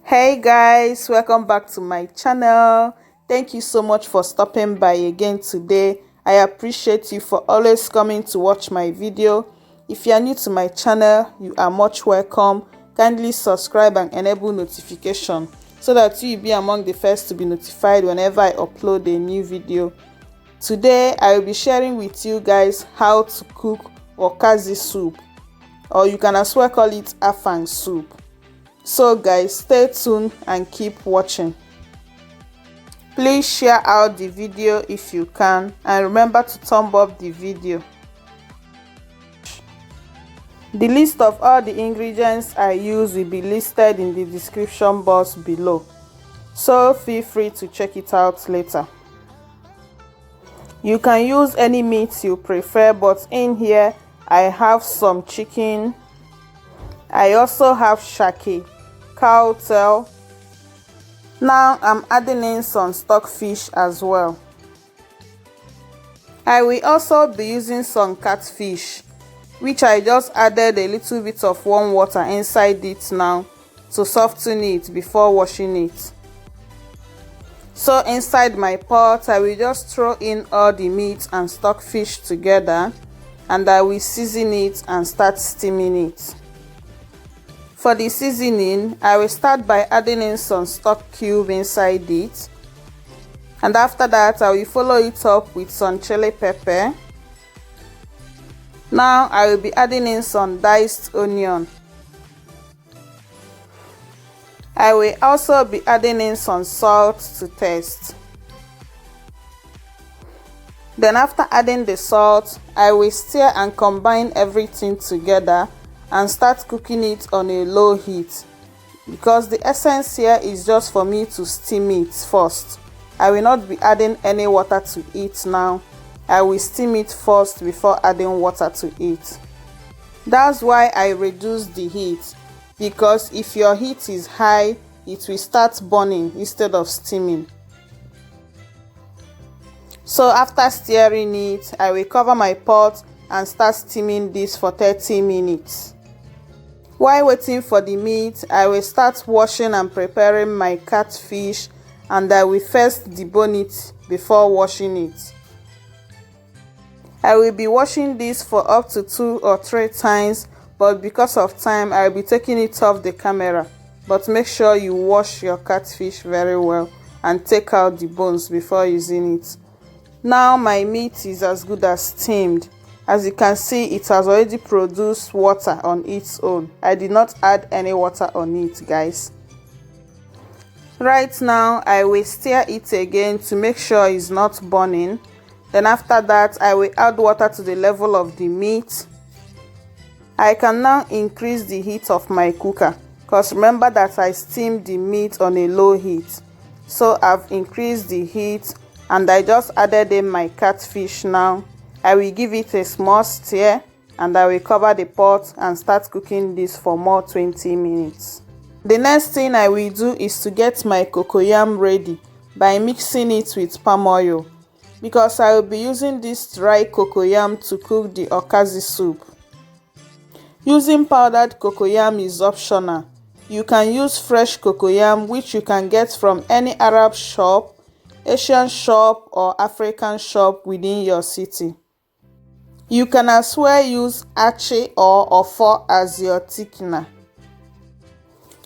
Hey guys, welcome back to my channel. Thank you so much for stopping by again today. I appreciate you for always coming to watch my video. If you are new to my channel, you are much welcome. Kindly subscribe and enable notification so that you will be among the first to be notified whenever I upload a new video. Today I will be sharing with you guys how to cook Okazi soup, or you can as well call it Afang soup. So guys, stay tuned and keep watching. Please share out the video if you can, and remember to thumb up the video. The list of all the ingredients I use will be listed in the description box below, so feel free to check it out later. You can use any meat you prefer, but in here I have some chicken. I also have shake, cow tail. Now I'm adding in some stockfish as well. I will also be using some catfish, which I just added a little bit of warm water inside it now to soften it before washing it. So inside my pot, I will just throw in all the meat and stockfish together, and I will season it and start steaming it. For the seasoning, I will start by adding in some stock cube inside it, and after that I will follow it up with some chili pepper. Now I will be adding in some diced onion. I will also be adding in some salt to taste. Then after adding the salt, I will stir and combine everything together and start cooking it on a low heat, because the essence here is just for me to steam it first. I will not be adding any water to it now. I will steam it first before adding water to it. That's why I reduce the heat, because if your heat is high, it will start burning instead of steaming. So after stirring it, I will cover my pot and start steaming this for 30 minutes. While waiting for the meat, I will start washing and preparing my catfish, and I will first debone it before washing it. I will be washing this for up to 2 or 3 times, but because of time I will be taking it off the camera. But make sure you wash your catfish very well and take out the bones before using it. Now my meat is as good as steamed. As you can see, it has already produced water on its own. I did not add any water on it, guys. Right now I will stir it again to make sure it's not burning. Then after that I will add water to the level of the meat. I can now increase the heat of my cooker, because remember that I steamed the meat on a low heat. So I've increased the heat and I just added in my catfish now. I will give it a small stir and I will cover the pot and start cooking this for more 20 minutes. The next thing I will do is to get my cocoyam ready by mixing it with palm oil, because I will be using this dry cocoyam to cook the Okazi soup. Using powdered cocoyam is optional. You can use fresh cocoyam, which you can get from any Arab shop, Asian shop or African shop within your city. You can as well use achi or ofo as your thickener.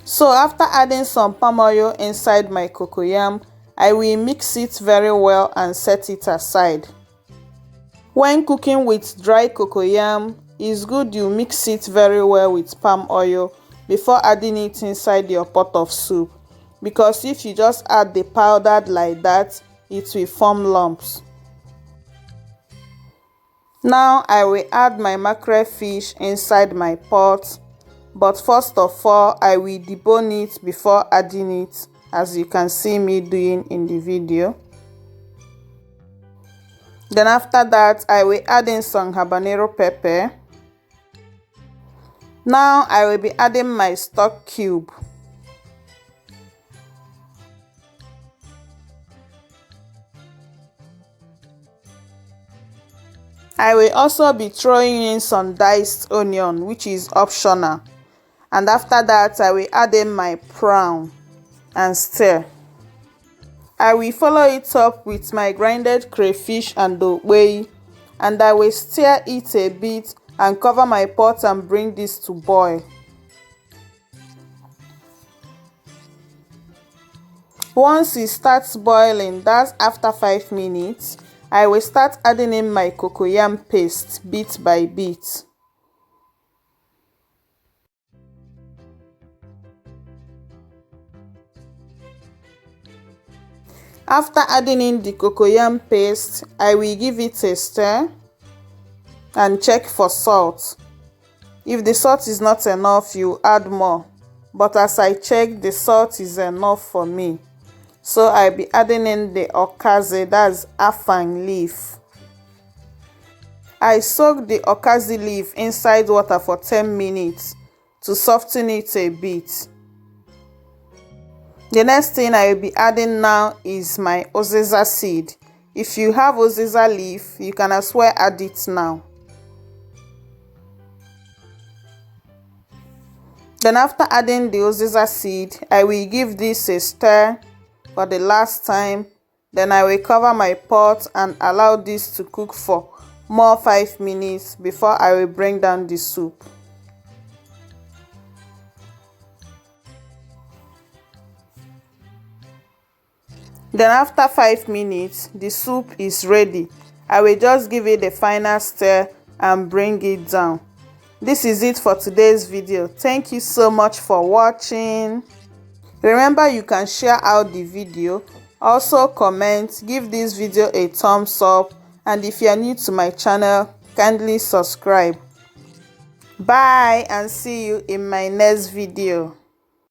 So after adding some palm oil inside my cocoyam, I will mix it very well and set it aside. When cooking with dry cocoyam, it's good you mix it very well with palm oil before adding it inside your pot of soup, because if you just add the powdered like that, it will form lumps. Now I will add my mackerel fish inside my pot, but first of all I will debone it before adding it, as you can see me doing in the video. Then after that I will add in some habanero pepper. Now I will be adding my stock cube. I will also be throwing in some diced onion, which is optional. And after that I will add in my prawn. and stir. I will follow it up with my grinded crayfish and okpei, and I will stir it a bit and cover my pot and bring this to boil. Once it starts boiling, that's after 5 minutes, I will start adding in my cocoyam paste bit by bit. After adding in the cocoyam paste, I will give it a stir and check for salt. If the salt is not enough, you add more, but as I check, the salt is enough for me. So I'll be adding in the Okazi, that's Afang leaf. I soak the Okazi leaf inside water for 10 minutes to soften it a bit. The next thing I will be adding now is my Uziza seed. If you have Uziza leaf, you can as well add it now. Then after adding the Uziza seed, I will give this a stir for the last time. Then I will cover my pot and allow this to cook for more 5 minutes before I will bring down the soup. Then after 5 minutes, the soup is ready. I will just give it a final stir and bring it down. This is it for today's video. Thank you so much for watching. Remember, you can share out the video, also comment, give this video a thumbs up, and if you are new to my channel, kindly subscribe. Bye and see you in my next video.